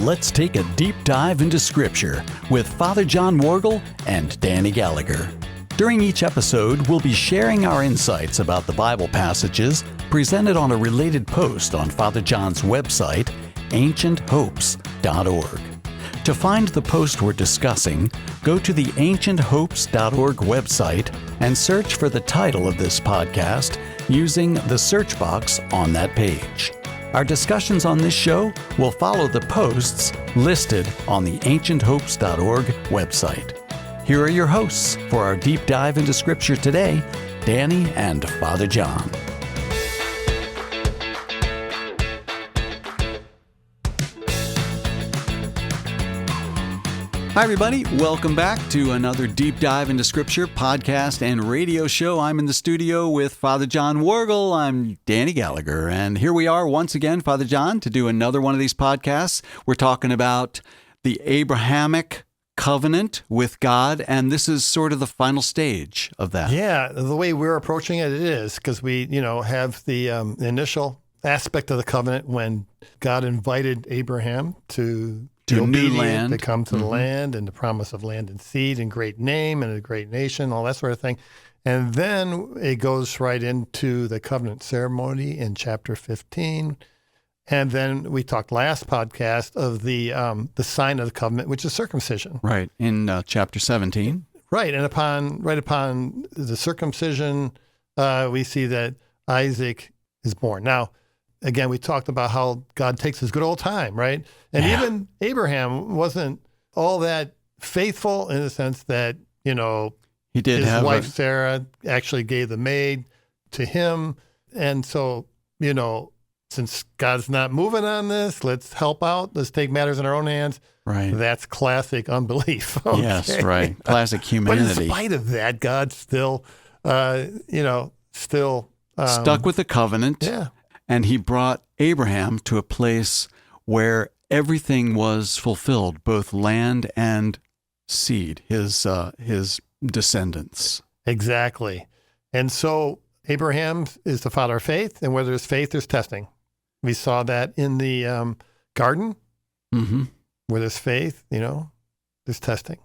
let's take a deep dive into Scripture with Father John Worgul and Danny Gallagher. During each episode, we'll be sharing our insights about the Bible passages presented on a related post on Father John's website, ancienthopes.org. To find the post we're discussing, go to the ancienthopes.org website and search for the title of this podcast using the search box on that page. Our discussions on this show will follow the posts listed on the ancienthopes.org website. Here are your hosts for our deep dive into Scripture today, Danny and Father John. Hi, everybody. Welcome back to another Deep Dive into Scripture podcast and radio show. I'm in the studio with Father John Worgul. I'm Danny Gallagher. And here we are once again, Father John, to do another one of these podcasts. We're talking about the Abrahamic covenant with God, and this is sort of the final stage of that. Yeah, the way we're approaching it is because we, have the initial aspect of the covenant when God invited Abraham to a new land, to come to the land, and the promise of land and seed and great name and a great nation, all that sort of thing. And then it goes right into the covenant ceremony in chapter 15. And then we talked last podcast of the sign of the covenant, which is circumcision. Right, in chapter 17. Right, and right upon the circumcision, we see that Isaac is born. Now, again, we talked about how God takes his good old time, right? And even Abraham wasn't all that faithful in the sense that, he did his wife Sarah actually gave the maid to him. And so, since God's not moving on this, let's help out. Let's take matters in our own hands. Right. That's classic unbelief. Okay? Yes, right. Classic humanity. But in spite of that, God still, stuck with the covenant. Yeah. And he brought Abraham to a place where everything was fulfilled, both land and seed, his descendants. Exactly. And so Abraham is the father of faith, and where there's faith, there's testing. We saw that in the garden, where there's faith, there's testing.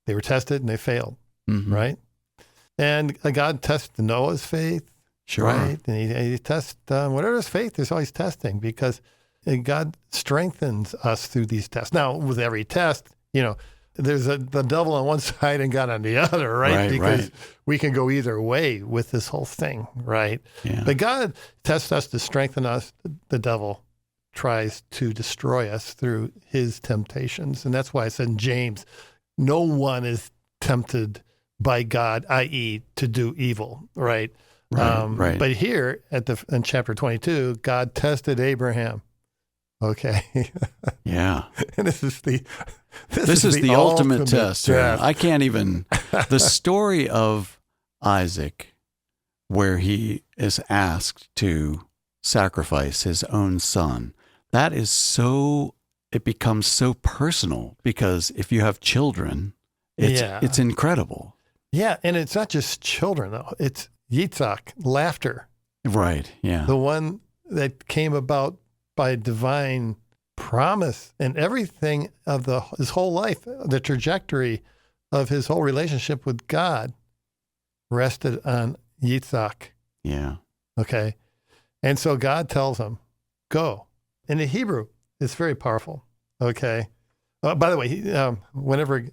They were tested and they failed, right? And God tested Noah's faith. Sure. Right. And he tests, whatever is faith, there's always testing because God strengthens us through these tests. Now, with every test, there's the devil on one side and God on the other, right? Because we can go either way with this whole thing, right? Yeah. But God tests us to strengthen us. The devil tries to destroy us through his temptations. And that's why I said in James, no one is tempted by God, i.e. to do evil, right? Right. But here in chapter 22, God tested Abraham. Okay. Yeah. And this is the ultimate test. Yes. I can't even. The story of Isaac, where he is asked to sacrifice his own son, that is it becomes so personal because if you have children, it's incredible. Yeah. And it's not just children, though. It's Yitzhak, laughter. Right, yeah. The one that came about by divine promise, and everything of his whole life, the trajectory of his whole relationship with God rested on Yitzhak. Yeah. Okay. And so God tells him, go. In the Hebrew, it's very powerful. Okay. By the way, whenever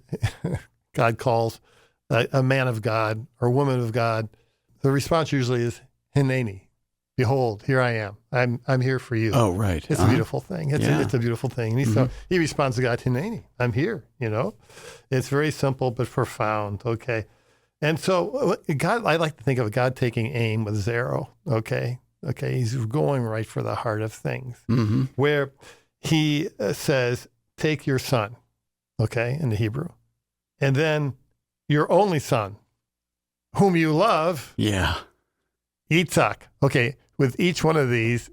God calls a man of God or woman of God, the response usually is, Hineni, behold, here I am. I'm here for you. Oh, right. It's a beautiful thing. It's a beautiful thing. And so he responds to God, Hineni, I'm here, It's very simple but profound, okay? And so God, I like to think of God taking aim with his arrow, okay? Okay, he's going right for the heart of things, where he says, take your son, okay, in the Hebrew, and then your only son, whom you love, Yitzhak. Okay, with each one of these,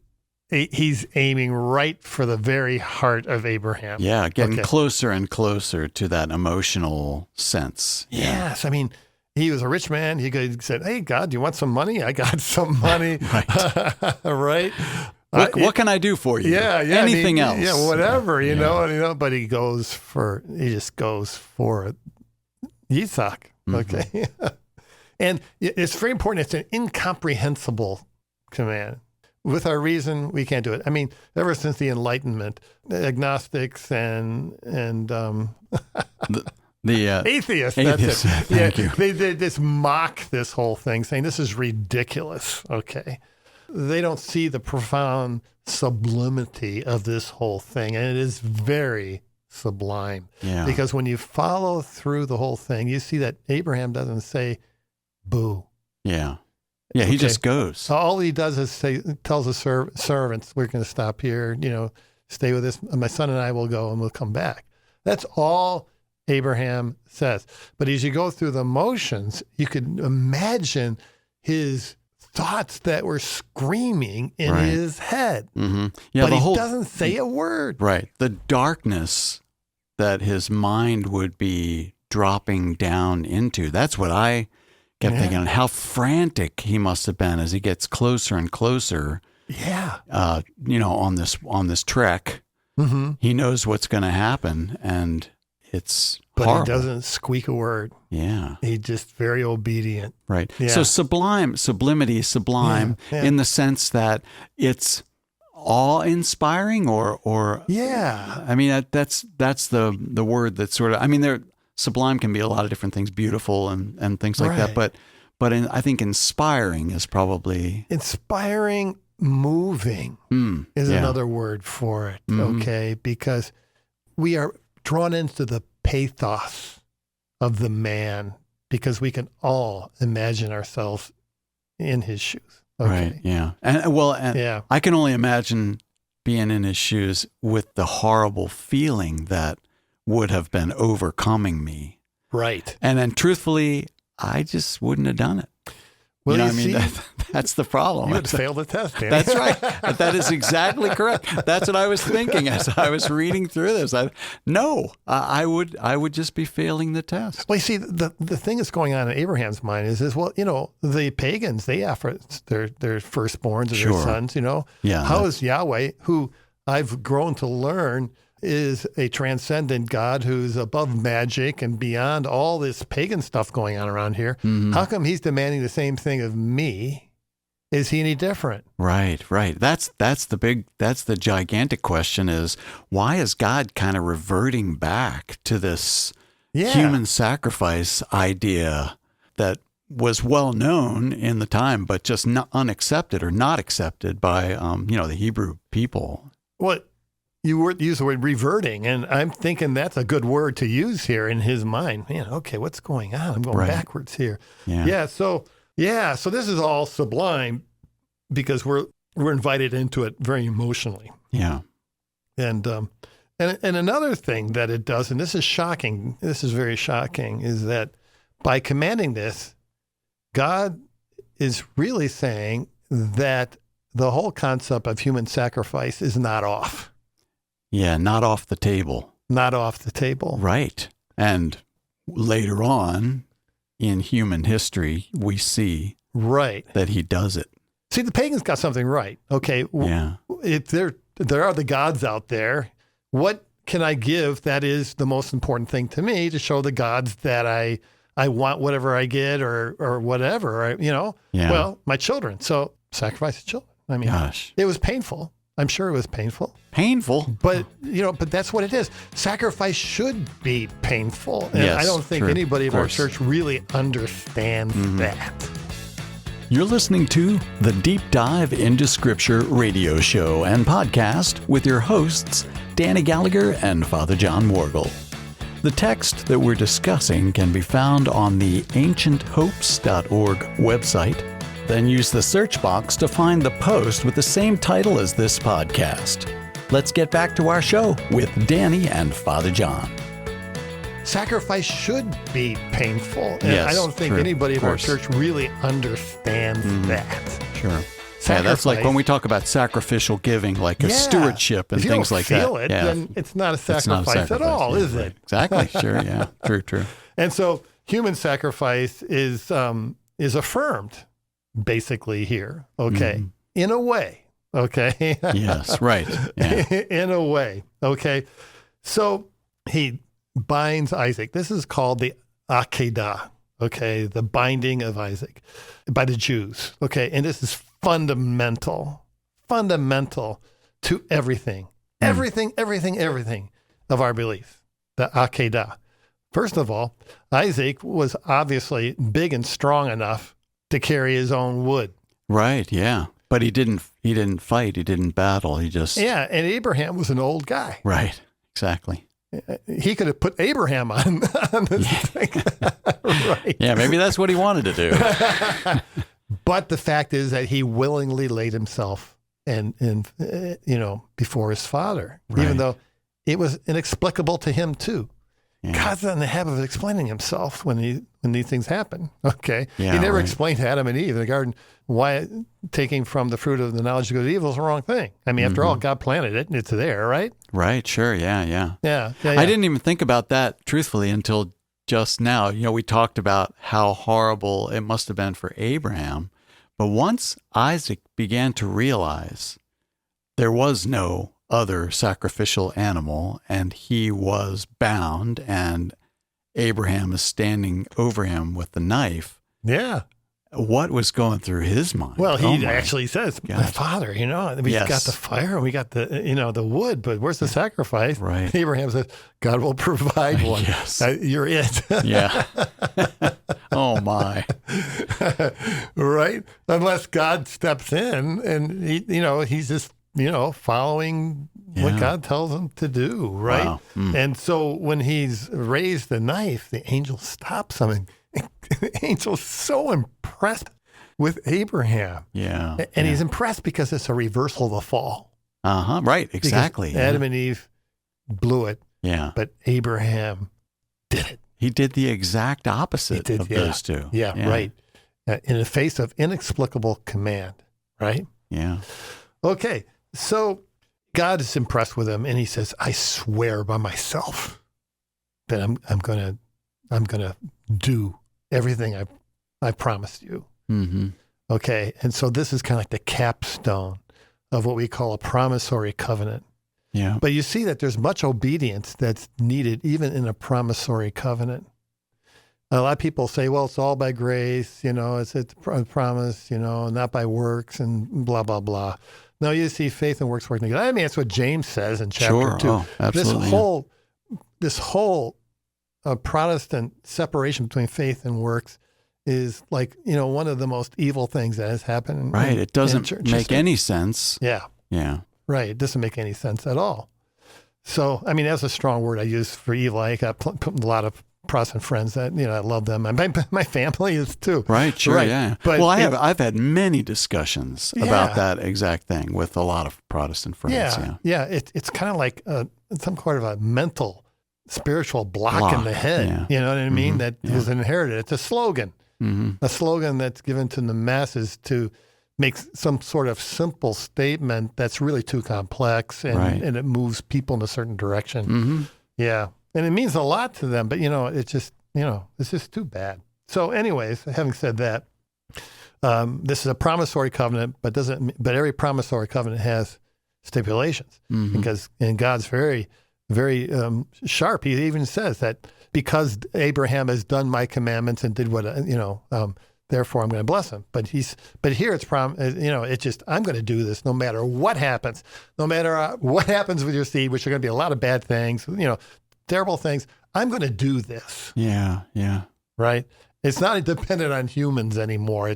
he's aiming right for the very heart of Abraham. Yeah, getting closer and closer to that emotional sense. Yes, I mean, he was a rich man. He said, hey, God, do you want some money? I got some money. Right. Right? What can I do for you? Yeah. Anything else? Yeah, whatever, you know. But he just goes for Yitzhak. Okay. And it's very important. It's an incomprehensible command. With our reason, we can't do it. I mean, ever since the Enlightenment, agnostics and the atheists. That's it. Thank you. They just mock this whole thing, saying this is ridiculous. Okay. They don't see the profound sublimity of this whole thing. And it is very sublime. Yeah. Because when you follow through the whole thing, you see that Abraham doesn't say, boo. Yeah. Yeah, he just goes. All he does is tells the servants, we're going to stop here, stay with us. My son and I will go and we'll come back. That's all Abraham says. But as you go through the motions, you could imagine his thoughts that were screaming in his head. Mm-hmm. Yeah, but he doesn't say a word. Right. The darkness that his mind would be dropping down into. That's what I kept thinking, how frantic he must have been as he gets closer and closer. Yeah. On this trek. Mm-hmm. He knows what's going to happen, and it's But horrible. he doesn't squeak a word. Yeah. He's just very obedient. Right. Yeah. So sublimity is sublime in the sense that it's awe-inspiring or yeah. I mean, that's the word that sort of, I mean, sublime can be a lot of different things, beautiful and things like that. But I think inspiring is probably... Inspiring, moving is another word for it, okay? Because we are drawn into the pathos of the man because we can all imagine ourselves in his shoes. Okay? Right, yeah. And I can only imagine being in his shoes with the horrible feeling that would have been overcoming me. Right. And then truthfully, I just wouldn't have done it. Well, that's the problem. You would fail the test, Danny. That's right. That is exactly correct. That's what I was thinking as I was reading through this. I would just be failing the test. Well, you see, the thing that's going on in Abraham's mind is the pagans, they offer their firstborns and their sons, Yeah. How is Yahweh, who I've grown to learn is a transcendent God who's above magic and beyond all this pagan stuff going on around here. Mm-hmm. How come he's demanding the same thing of me? Is he any different? Right. That's the gigantic question is, why is God kind of reverting back to this human sacrifice idea that was well known in the time, but just not unaccepted or not accepted by, the Hebrew people? What? You use the word reverting, and I'm thinking that's a good word to use here in his mind. Man, okay, what's going on? I'm going backwards here. Yeah. So this is all sublime because we're invited into it very emotionally. Yeah. And another thing that it does, and this is shocking. This is very shocking, is that by commanding this, God is really saying that the whole concept of human sacrifice is not off. Yeah, not off the table. Not off the table. Right. And later on in human history, we see that he does it. See, the pagans got something right. Okay. Yeah. If there are the gods out there, what can I give that is the most important thing to me to show the gods that I want whatever I get or whatever, Yeah. Well, my children. So sacrifice the children. I mean, It was painful. I'm sure it was painful. Painful? But, but that's what it is. Sacrifice should be painful. And I don't think anybody of our church really understands that. You're listening to the Deep Dive into Scripture radio show and podcast with your hosts, Danny Gallagher and Father John Worgul. The text that we're discussing can be found on the ancienthopes.org website. Then use the search box to find the post with the same title as this podcast. Let's get back to our show with Danny and Father John. Sacrifice should be painful. And I don't think anybody of our church really understands that. Sure. Yeah, that's like when we talk about sacrificial giving, like a stewardship and things like that. If you don't feel it, then it's not a sacrifice at all, is it? Exactly. Sure. Yeah. True. And so human sacrifice is affirmed basically here. Okay. In a way. okay? Yes, right. Yeah. In a way, okay? So he binds Isaac. This is called the Akedah, okay? The binding of Isaac by the Jews, okay? And this is fundamental to everything of our belief, the Akedah. First of all, Isaac was obviously big and strong enough to carry his own wood. Right, yeah. But he didn't fight, he didn't battle, he just... Yeah, and Abraham was an old guy. Right, exactly. He could have put Abraham on this thing. Right. Yeah, maybe that's what he wanted to do. But the fact is that he willingly laid himself before his father, right. even though it was inexplicable to him too. Yeah. God's not in the habit of explaining himself when these things happen. Okay, yeah, he never right. explained to Adam and Eve in the garden why taking from the fruit of the knowledge of good and evil is the wrong thing. I mean, after all, God planted it and it's there, right? Right. Sure. Yeah. I didn't even think about that truthfully until just now. We talked about how horrible it must have been for Abraham, but once Isaac began to realize there was no other sacrificial animal, and he was bound, and Abraham is standing over him with the knife. Yeah. What was going through his mind? Well, he actually says, gosh. Father, we've got the fire and we got the wood, but where's the sacrifice? Right. Abraham says, God will provide one. Yes. You're it. Yeah. Oh, my. Right? Unless God steps in and, he's just, following what God tells him to do, right? Wow. And so when he's raised the knife, the angel stops him, and the angel's so impressed with Abraham. Yeah. And he's impressed because it's a reversal of the fall. Uh-huh. Right. Exactly. Because Adam and Eve blew it. Yeah. But Abraham did it. He did the exact opposite of those two. Yeah, right. In the face of inexplicable command, right? Yeah. Okay. So God is impressed with him, and he says, I swear by myself that I'm gonna do everything I promised you. Mm-hmm. Okay. And so this is kind of like the capstone of what we call a promissory covenant. Yeah. But you see that there's much obedience that's needed even in a promissory covenant. A lot of people say, well, it's all by grace, it's a promise, not by works and blah, blah, blah. No, you see faith and works working together. I mean, that's what James says in chapter 2. Oh, absolutely. This whole Protestant separation between faith and works is like, one of the most evil things that has happened. Right. It doesn't make any sense. Yeah. Yeah. Right. It doesn't make any sense at all. So, I mean, that's a strong word I use for evil. I got a lot of Protestant friends that, I love them. And my family is too. Right. Sure. Right. Yeah. But I've had many discussions about that exact thing with a lot of Protestant friends. Yeah. It's kind of like some kind of a mental, spiritual block in the head. Yeah. You know what I mean? Mm-hmm. That is inherited. It's a slogan. Mm-hmm. A slogan that's given to the masses to make some sort of simple statement that's really too complex and it moves people in a certain direction. Mm-hmm. Yeah. And it means a lot to them, but it's just, it's just too bad. So anyways, having said that, this is a promissory covenant, but every promissory covenant has stipulations and God's very, very sharp. He even says that because Abraham has done my commandments and did what, therefore I'm going to bless him. But here it's it's just, I'm going to do this no matter what happens, no matter what happens with your seed, which are going to be a lot of bad things, terrible things. I'm going to do this. Yeah. Yeah. Right. It's not dependent on humans anymore.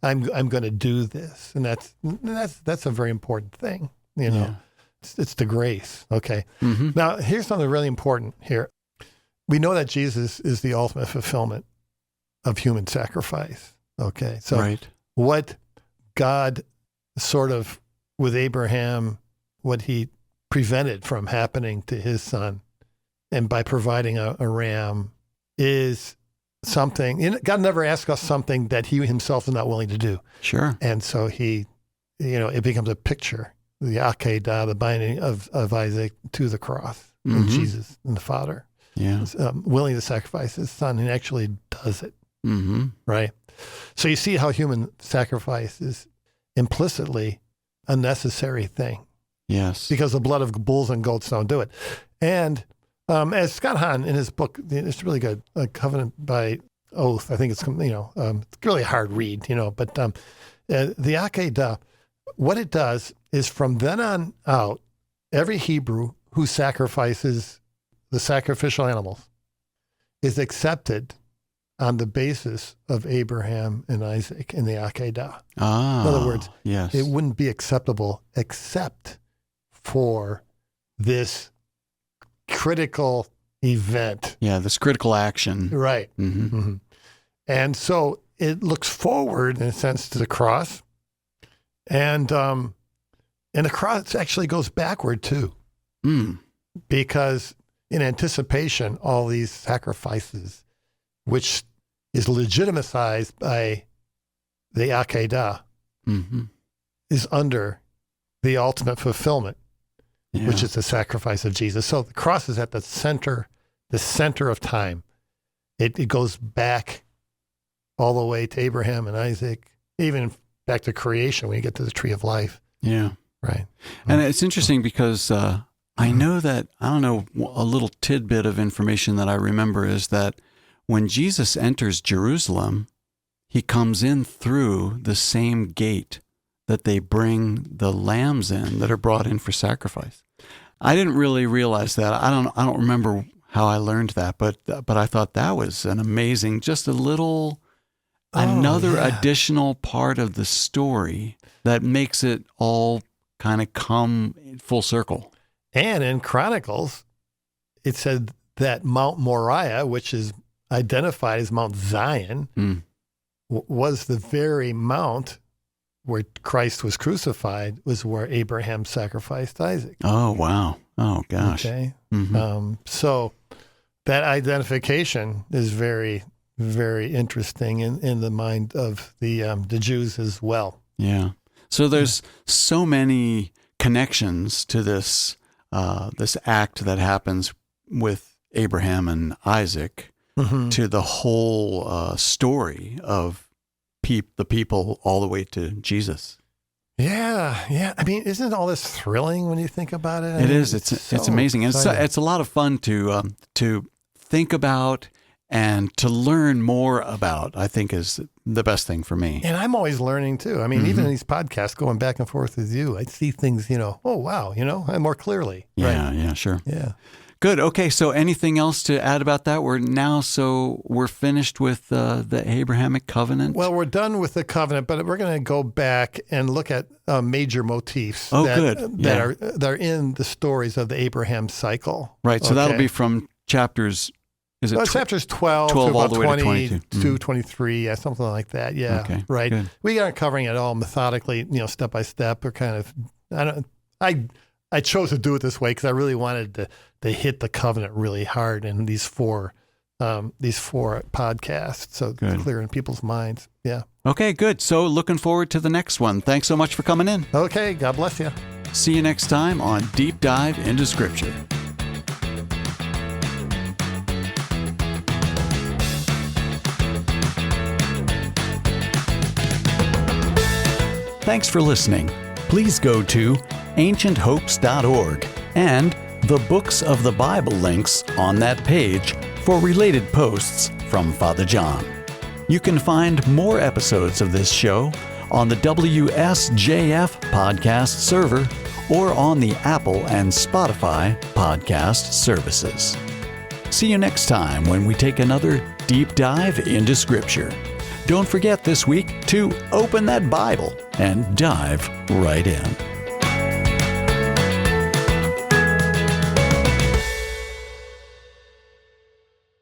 I'm going to do this. And that's a very important thing. It's the grace. Okay. Mm-hmm. Now here's something really important here. We know that Jesus is the ultimate fulfillment of human sacrifice. Okay. So what God sort of with Abraham, what he prevented from happening to his son, and by providing a ram is something, God never asked us something that he himself is not willing to do. Sure. And so he, it becomes a picture, the Akedah, the binding of Isaac to the cross, and Jesus and the Father. Yeah. Willing to sacrifice his son, and actually does it. Mm-hmm. Right. So you see how human sacrifice is implicitly unnecessary thing. Yes. Because the blood of bulls and goats don't do it. And as Scott Hahn in his book, it's really good, Covenant by Oath. I think it's, it's really a hard read, but the Akedah, what it does is from then on out, every Hebrew who sacrifices the sacrificial animals is accepted on the basis of Abraham and Isaac in the Akedah. In other words, yes. It wouldn't be acceptable except for this critical event. Yeah, this critical action. Right. Mm-hmm. Mm-hmm. And so it looks forward, in a sense, to the cross. And the cross actually goes backward, too. Because in anticipation, all these sacrifices, which is legitimized by the Akedah, is under the ultimate fulfillment, which is the sacrifice of Jesus. So the cross is at the center of time. It goes back all the way to Abraham and Isaac, even back to creation when you get to the tree of life. Yeah. Right. And it's interesting because I know that, I don't know, a little tidbit of information that I remember is that when Jesus enters Jerusalem, he comes in through the same gate that they bring the lambs in that are brought in for sacrifice. I didn't really realize that. I don't remember how I learned that, but I thought that was an amazing, just a little, another additional part of the story that makes it all kind of come full circle. And in Chronicles, it said that Mount Moriah, which is identified as Mount Zion, was the very mount where Christ was crucified, was where Abraham sacrificed Isaac. Oh, wow. Oh, gosh. Okay. So that identification is very, very interesting in the mind of the Jews as well. Yeah. So there's so many connections to this this act that happens with Abraham and Isaac to the whole story of the people all the way to Jesus. Yeah. I mean, isn't all this thrilling when you think about it? It is. It's amazing. It's a lot of fun to think about and to learn more about, I think, is the best thing for me. And I'm always learning too. I mean, even in these podcasts, going back and forth with you, I see things, oh, wow, more clearly. Yeah, right? Yeah, sure. Yeah. Good. Okay. So anything else to add about that? We're finished with the Abrahamic covenant. Well, we're done with the covenant, but we're going to go back and look at major motifs that are in the stories of the Abraham cycle. Right. So that'll be from chapters. Is it chapters 12 to all about the way 22, 23, something like that. Yeah. Okay. Right. Good. We aren't covering it all methodically, step by step. We're kind of, I chose to do it this way because I really wanted to hit the covenant really hard in these four podcasts, so it's clear in people's minds. Yeah. Okay, good. So looking forward to the next one. Thanks so much for coming in. Okay, God bless you. See you next time on Deep Dive into Scripture. Thanks for listening. Please go to ancienthopes.org and the Books of the Bible links on that page for related posts from Father John. You can find more episodes of this show on the WSJF podcast server or on the Apple and Spotify podcast services. See you next time when we take another deep dive into Scripture. Don't forget this week to open that Bible and dive right in.